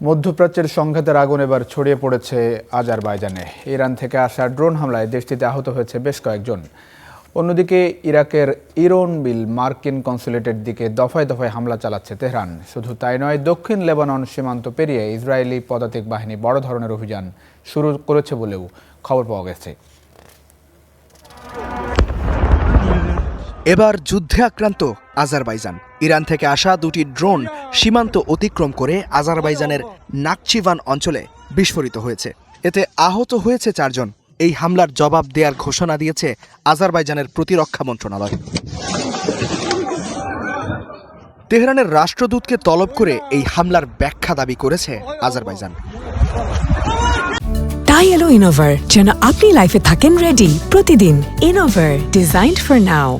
মধ্যপ্রাচ্যের সংঘাতের আগুন এবার ছড়িয়ে পড়েছে আজারবাইজানে। ইরান থেকে আসা ড্রোন হামলায় দেশটিতে আহত হয়েছে বেশ কয়েকজন। অন্যদিকে ইরাকের ইরবিল মার্কিন কনসুলেটের দিকে দফায় দফায় হামলা চালাচ্ছে তেহরান। শুধু তাই নয়, দক্ষিণ লেবানন সীমান্ত পেরিয়ে ইসরায়েলি পদাতিক বাহিনী বড় ধরনের অভিযান শুরু করেছে বলেও খবর পাওয়া গেছে। এবার যুদ্ধে আক্রান্ত আজারবাইজান। ইরান থেকে আসা দুটি ড্রোন সীমান্ত অতিক্রম করে আজারবাইজানের নাকচিভান অঞ্চলে বিস্ফোরিত হয়েছে। এতে আহত হয়েছে 4 জন। এই হামলার জবাব দেওয়ার ঘোষণা দিয়েছে আজারবাইজানের প্রতিরক্ষা মন্ত্রণালয়। তেহরানের রাষ্ট্রদূতকে তলব করে এই হামলার ব্যাখ্যা দাবি করেছে আজারবাইজান। তাই এলো ইনোভার, যেন আপনি লাইফে থাকেন রেডি প্রতিদিন। Innova, designed for now.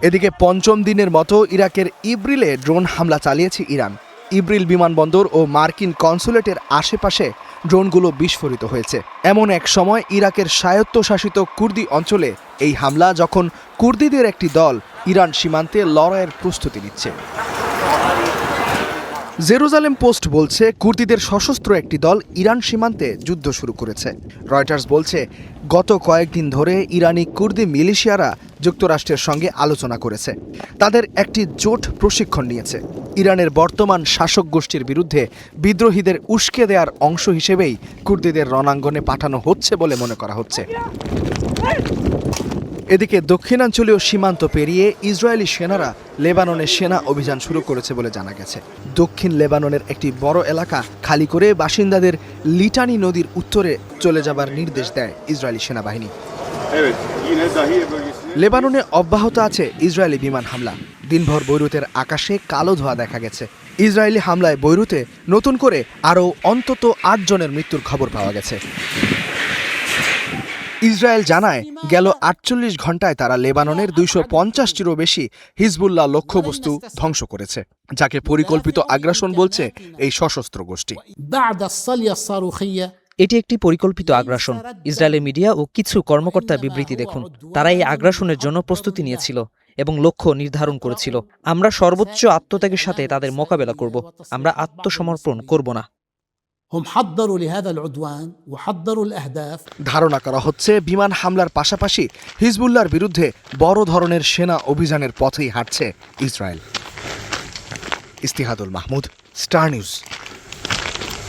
এদিকে পঞ্চম দিনের মতো ইরাকের ইব্রিলে ড্রোন হামলা চালিয়েছে ইরান। ইব্রিল বিমানবন্দর ও মার্কিন কনসুলেটের আশেপাশে ড্রোনগুলো বিস্ফোরিত হয়েছে। এমন এক সময় ইরাকের স্বায়ত্তশাসিত কুর্দি অঞ্চলে এই হামলা, যখন কুর্দিদের একটি দল ইরান সীমান্তে লড়াইয়ের প্রস্তুতি নিচ্ছে। জেরুজালেম পোস্ট বলছে, কুর্দিদের সশস্ত্র একটি দল ইরান সীমান্তে যুদ্ধ শুরু করেছে। রয়টার্স বলছে, গত কয়েকদিন ধরে ইরানি কুর্দি মিলিশিয়ারা যুক্তরাষ্ট্রের সঙ্গে আলোচনা করেছে। তাদের একটি জোট প্রশিক্ষণ নিয়েছে। ইরানের বর্তমান শাসক গোষ্ঠীর বিরুদ্ধে বিদ্রোহীদের উস্কে দেওয়ার অংশ হিসেবেই কুর্দিদের রণাঙ্গনে পাঠানো হচ্ছে বলে মনে করা হচ্ছে। এদিকে দক্ষিণাঞ্চলীয় সীমান্ত পেরিয়ে ইসরায়েলি সেনারা লেবাননে সেনা অভিযান শুরু করেছে বলে জানা গেছে। দক্ষিণ লেবাননের একটি বড় এলাকা খালি করে বাসিন্দাদের লিটানি নদীর উত্তরে চলে যাবার নির্দেশ দেয় ইসরায়েলি সেনাবাহিনী। লেবাননে অব্যাহত আছে ইসরায়েলি বিমান হামলা। দিনভর বৈরুতের আকাশে কালো ধোঁয়া দেখা গেছে। ইসরায়েলি হামলায় বৈরুতে নতুন করে আরও অন্তত 8 জনের মৃত্যুর খবর পাওয়া গেছে। ইসরায়েল জানায়, গেল 48 ঘন্টায় তারা লেবাননের 250টিরও বেশি হিজবুল্লাহ লক্ষ্যবস্তু ধ্বংস করেছে, যাকে পরিকল্পিত আগ্রাসন বলছে এই সশস্ত্র গোষ্ঠী। এটি একটি পরিকল্পিত আগ্রাসন। ইসরায়েলের মিডিয়া ও কিছু কর্মকর্তার বিবৃতি দেখুন। তারা এই আগ্রাসনের জন্য প্রস্তুতি নিয়েছিল এবং লক্ষ্য নির্ধারণ করেছিল। আমরা সর্বোচ্চ আত্মত্যাগের সাথে তাদের মোকাবেলা করব। আমরা আত্মসমর্পণ করব না। ধারণা করা হচ্ছে, বিমান হামলার পাশাপাশি হিজবুল্লাহর বিরুদ্ধে বড় ধরনের সেনা অভিযানের পথেই হাঁটছে Israel. Istihadul Mahmud, Star news.